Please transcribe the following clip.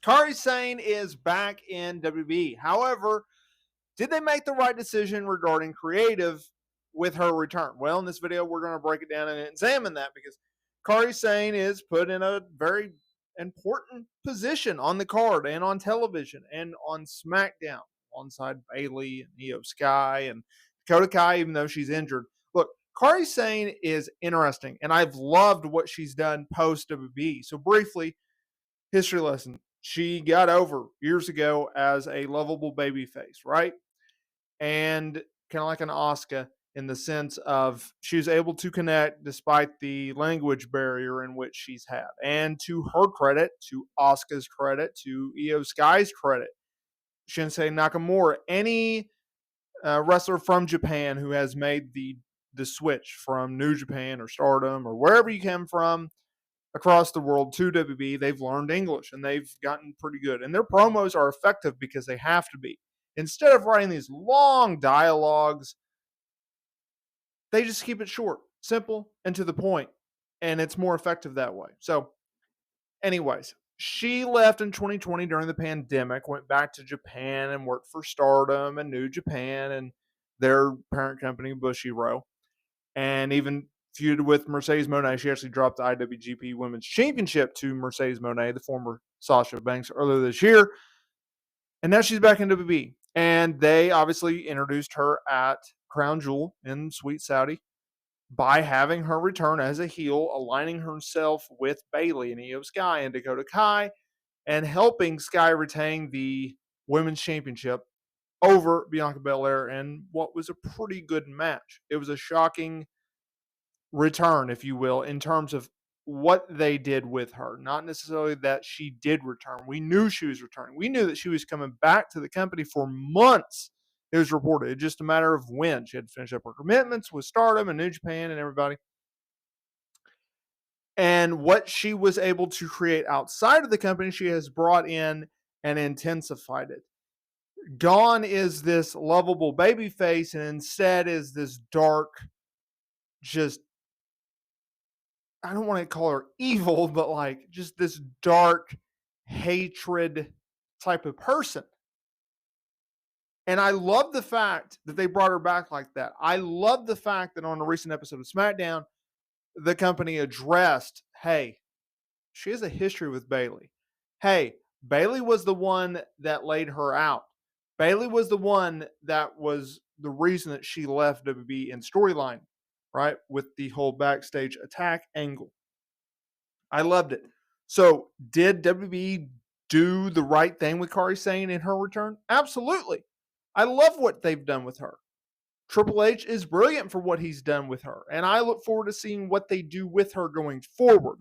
Kairi Sane is back in WWE. However, did they make the right decision regarding creative with her return? Well, in this video, we're going to break it down and examine that because Kairi Sane is put in a very important position on the card and on television and on SmackDown alongside Bayley and Io Sky and Dakota Kai, even though she's injured. Look, Kairi Sane is interesting, and I've loved what she's done post WWE. So briefly, history lesson. She got over years ago as a lovable babyface, right? And kind of like an Asuka in the sense of she was able to connect despite the language barrier in which she's had. And to her credit, to Asuka's credit, to Io Sky's credit, Shinsei Nakamura, any wrestler from Japan who has made the switch from New Japan or Stardom or wherever you came from across the world to WB, they've learned English and they've gotten pretty good. And their promos are effective because they have to be. Instead of writing these long dialogues, they just keep it short, simple, and to the point. And it's more effective that way. So, anyways, she left in 2020 during the pandemic, went back to Japan and worked for Stardom and New Japan and their parent company, Bushiroad, and even feuded with Mercedes Moné. She actually dropped the IWGP Women's Championship to Mercedes Moné, the former Sasha Banks, earlier this year. And now she's back in WWE. And they obviously introduced her at Crown Jewel in Sweet Saudi by having her return as a heel, aligning herself with Bayley and Io Sky and Dakota Kai, and helping Sky retain the Women's Championship over Bianca Belair in what was a pretty good match. It was a shocking return, if you will, in terms of what they did with her. Not necessarily that she did return. We knew she was returning. We knew that she was coming back to the company for months. It was reported. It's just a matter of when. She had to finish up her commitments with Stardom and New Japan and everybody. And what she was able to create outside of the company, she has brought in and intensified it. Gone is this lovable baby face, and instead is this dark, just, I don't want to call her evil, but like just this dark hatred type of person. And I love the fact that they brought her back like that. I love the fact that on a recent episode of SmackDown, the company addressed, hey, she has a history with Bayley. Hey, Bayley was the one that laid her out. Bayley was the one that was the reason that she left WWE in storyline, right? With the whole backstage attack angle. I loved it. So did WWE do the right thing with Kairi Sane in her return? Absolutely. I love what they've done with her. Triple H is brilliant for what he's done with her. And I look forward to seeing what they do with her going forward.